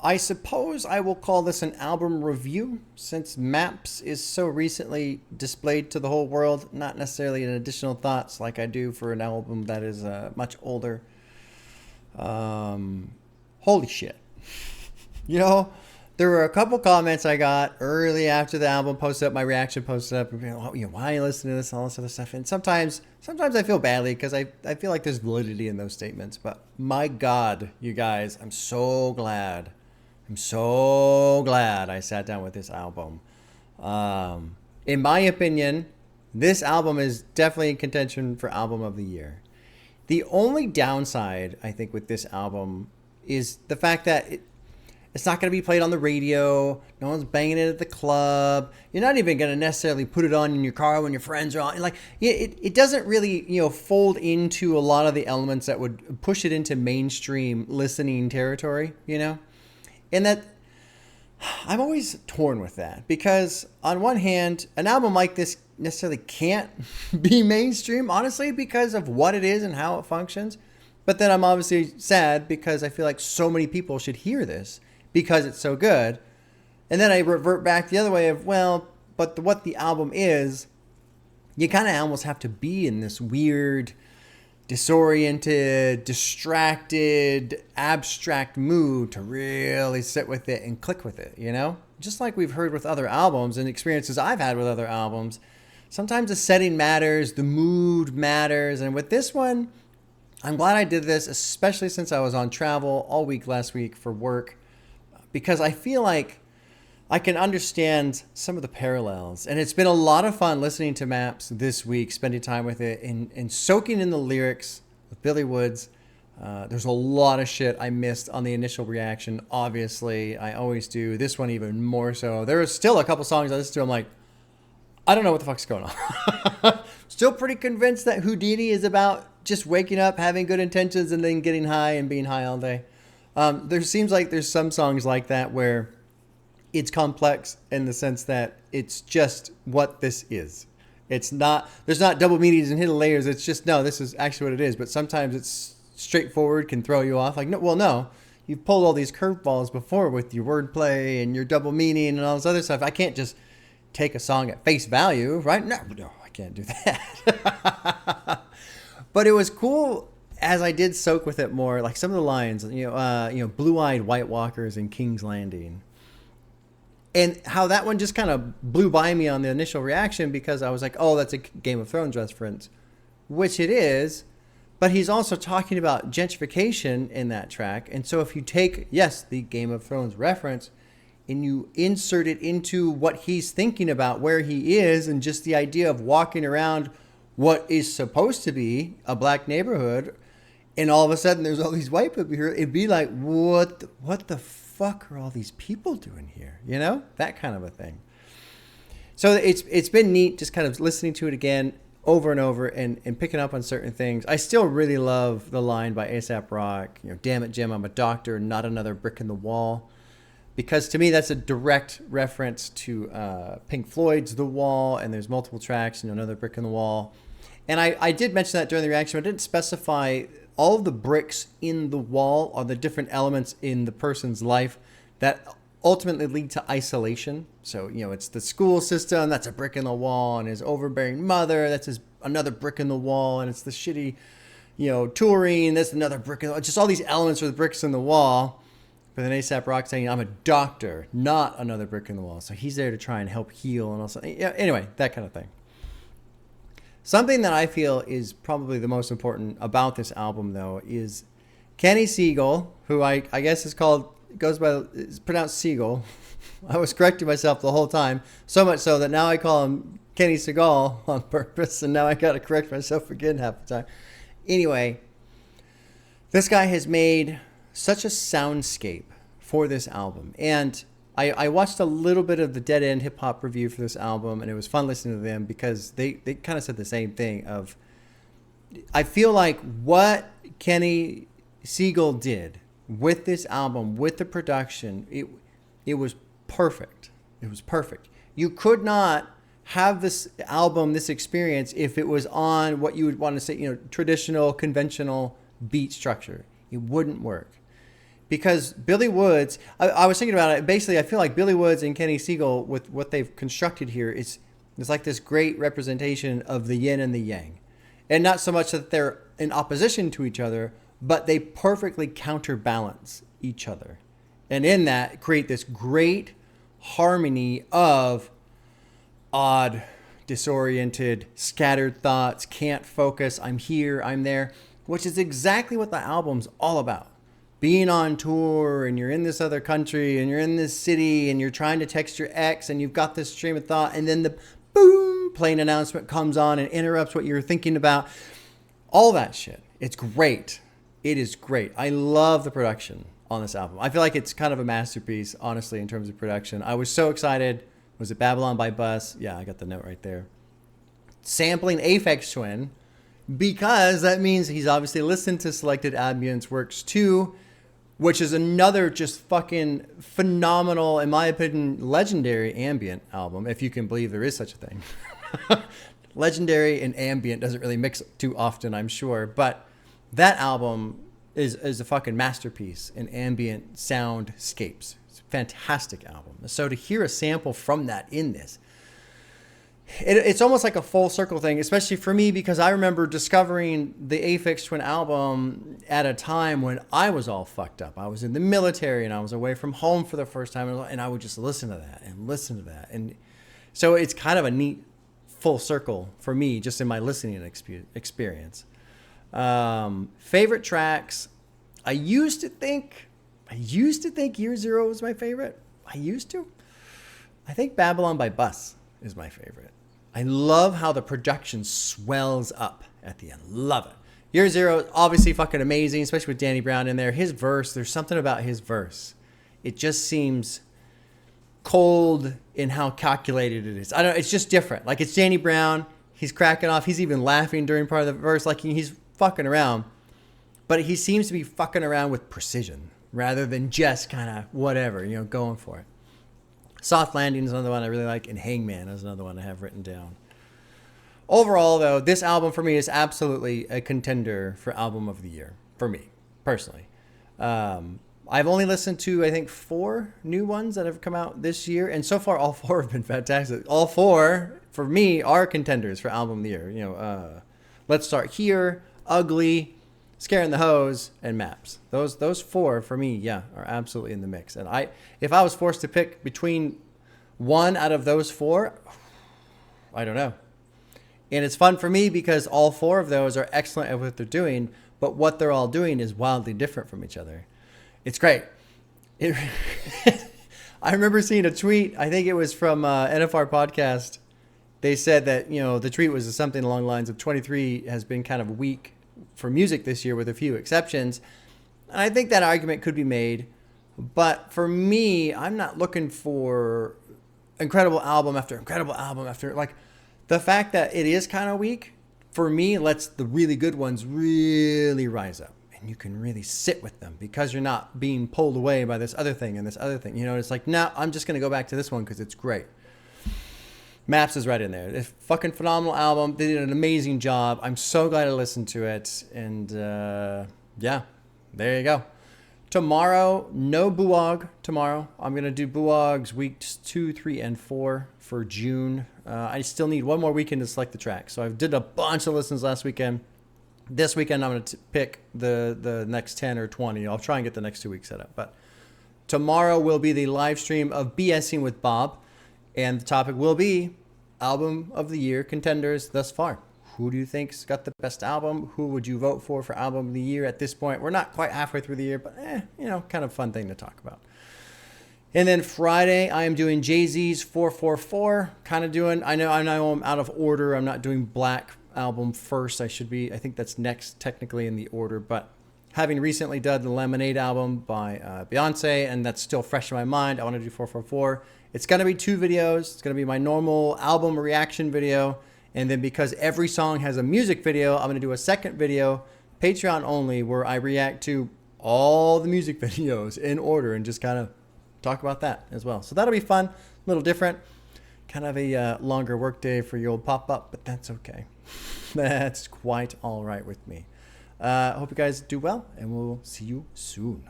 I suppose I will call this an album review since Maps is so recently displayed to the whole world, not necessarily an additional thoughts like I do for an album that is much older. Holy shit. You know, there were a couple comments I got early after the album posted up, my reaction posted up, and people, oh, you know, why are you listening to this and all this other stuff? And sometimes I feel badly because I feel like there's validity in those statements. But my God, you guys, I'm so glad I sat down with this album. In my opinion, this album is definitely in contention for album of the year. The only downside, I think, with this album is the fact that it's not going to be played on the radio. No one's banging it at the club. You're not even going to necessarily put it on in your car when your friends are on. Like, it doesn't really, fold into a lot of the elements that would push it into mainstream listening territory, And that, I'm always torn with that because on one hand, an album like this necessarily can't be mainstream, honestly, because of what it is and how it functions. But then I'm obviously sad because I feel like so many people should hear this because it's so good. And then I revert back the other way of, well, but what the album is, you kind of almost have to be in this weird, disoriented, distracted, abstract mood to really sit with it and click with it, Just like we've heard with other albums and experiences I've had with other albums, sometimes the setting matters, the mood matters. And with this one, I'm glad I did this, especially since I was on travel all week last week for work, because I feel like I can understand some of the parallels. And it's been a lot of fun listening to Maps this week, spending time with it and soaking in the lyrics with Billy Woods. There's a lot of shit I missed on the initial reaction. Obviously, I always do. This one even more so. There are still a couple songs I listen to. I'm like, I don't know what the fuck's going on. Still pretty convinced that Houdini is about just waking up, having good intentions, and then getting high and being high all day. There seems like there's some songs like that where it's complex in the sense that it's just what this is. It's not, there's not double meanings and hidden layers. It's just, no, this is actually what it is. But sometimes it's straightforward, can throw you off. Like, no, you've pulled all these curveballs before with your wordplay and your double meaning and all this other stuff. I can't just take a song at face value, right? No, I can't do that. But it was cool as I did soak with it more, like some of the lines, blue-eyed White Walkers in King's Landing. And how that one just kind of blew by me on the initial reaction because I was like, oh, that's a Game of Thrones reference, which it is. But he's also talking about gentrification in that track. And so if you take, yes, the Game of Thrones reference and you insert it into what he's thinking about, where he is, and just the idea of walking around what is supposed to be a black neighborhood, and all of a sudden there's all these white people here, it'd be like, what the fuck are all these people doing here? That kind of a thing. So it's been neat just kind of listening to it again over and over and picking up on certain things. I still really love the line by A$AP Rock, damn it, Jim, I'm a doctor, not another brick in the wall. Because to me, that's a direct reference to Pink Floyd's The Wall, and there's multiple tracks, another brick in the wall. And I did mention that during the reaction, but I didn't specify all of the bricks in the wall are the different elements in the person's life that ultimately lead to isolation. So, it's the school system, that's a brick in the wall, and his overbearing mother, that's another brick in the wall, and it's the shitty, touring, that's another brick in the wall. Just all these elements are the bricks in the wall. But then A$AP Rock saying, I'm a doctor, not another brick in the wall. So he's there to try and help heal and also, anyway, that kind of thing. Something that I feel is probably the most important about this album, though, is Kenny Siegel, who I guess is pronounced Siegel. I was correcting myself the whole time, so much so that now I call him Kenny Seagal on purpose, and now I got to correct myself again half the time. Anyway, this guy has made such a soundscape for this album. And I watched a little bit of the Dead End Hip Hop review for this album, and it was fun listening to them because they kind of said the same thing of, I feel like what Kenny Siegel did with this album, with the production, it was perfect. It was perfect. You could not have this album, this experience, if it was on what you would want to say, traditional, conventional beat structure. It wouldn't work. because Billy Woods, I was thinking about it. Basically, I feel like Billy Woods and Kenny Siegel, with what they've constructed here, is like this great representation of the yin and the yang. And not so much that they're in opposition to each other, but they perfectly counterbalance each other. And in that, create this great harmony of odd, disoriented, scattered thoughts, can't focus, I'm here, I'm there, which is exactly what the album's all about. Being on tour and you're in this other country and you're in this city and you're trying to text your ex and you've got this stream of thought, and then the boom plane announcement comes on and interrupts what you're thinking about. All that shit. It's great. It is great. I love the production on this album. I feel like it's kind of a masterpiece, honestly, in terms of production. I was so excited. Was it Babylon by Bus? Yeah, I got the note right there. Sampling Aphex Twin, because that means he's obviously listened to Selected Ambience Works too, which is another just fucking phenomenal, in my opinion, legendary ambient album, if you can believe there is such a thing. Legendary and ambient doesn't really mix too often, I'm sure, but that album is a fucking masterpiece in ambient soundscapes. It's a fantastic album. So to hear a sample from that in this, it's almost like a full circle thing, especially for me, because I remember discovering the Aphex Twin album at a time when I was all fucked up. I was in the military and I was away from home for the first time, and I would just listen to that and listen to that. And so it's kind of a neat full circle for me, just in my listening experience. Favorite tracks. I used to think Year Zero was my favorite. I think Babylon by Bus is my favorite. I love how the production swells up at the end. Love it. Year Zero is obviously fucking amazing, especially with Danny Brown in there. His verse, there's something about his verse. It just seems cold in how calculated it is. I don't know, it's just different. Like, it's Danny Brown. He's cracking off. He's even laughing during part of the verse. Like, he's fucking around. But he seems to be fucking around with precision rather than just kind of whatever, going for it. Soft Landing is another one I really like, and Hangman is another one I have written down. Overall, though, this album for me is absolutely a contender for Album of the Year, for me, personally. I've only listened to, I think, 4 new ones that have come out this year, and so far all 4 have been fantastic. All 4, for me, are contenders for Album of the Year. Let's Start Here, Ugly, Scaring the Hose, and Maps. Those 4 for me, yeah, are absolutely in the mix. And if I was forced to pick between one out of those 4, I don't know. And it's fun for me because all 4 of those are excellent at what they're doing, but what they're all doing is wildly different from each other. It's great. I remember seeing a tweet, I think it was from NFR Podcast. They said that, the tweet was something along the lines of 23 has been kind of weak for music this year with a few exceptions. And I think that argument could be made. But for me, I'm not looking for incredible album after incredible album after, like, the fact that it is kind of weak, for me, lets the really good ones really rise up. And you can really sit with them because you're not being pulled away by this other thing and this other thing. It's like, no, I'm just going to go back to this one because it's great. Maps is right in there. It's a fucking phenomenal album. They did an amazing job. I'm so glad I listened to it. And yeah, there you go. Tomorrow, no Buog tomorrow. I'm going to do Buog's weeks 2, 3, and 4 for June. I still need one more weekend to select the track. So I did a bunch of listens last weekend. This weekend, I'm going to pick the next 10 or 20. I'll try and get the next 2 weeks set up. But tomorrow will be the live stream of BSing with Bob. And the topic will be Album of the Year contenders thus far. Who do you think's got the best album? Who would you vote for Album of the Year at this point? We're not quite halfway through the year, but kind of fun thing to talk about. And then Friday, I am doing Jay-Z's 444. Kind of doing, I know I'm out of order. I'm not doing Black album first. I think that's next technically in the order, but having recently done the Lemonade album by Beyonce, and that's still fresh in my mind, I want to do 444. It's going to be 2 videos. It's going to be my normal album reaction video. And then because every song has a music video, I'm going to do a second video, Patreon only, where I react to all the music videos in order and just kind of talk about that as well. So that'll be fun, a little different. Kind of a longer work day for your old pop-up, but that's okay. That's quite all right with me. I hope you guys do well, and we'll see you soon.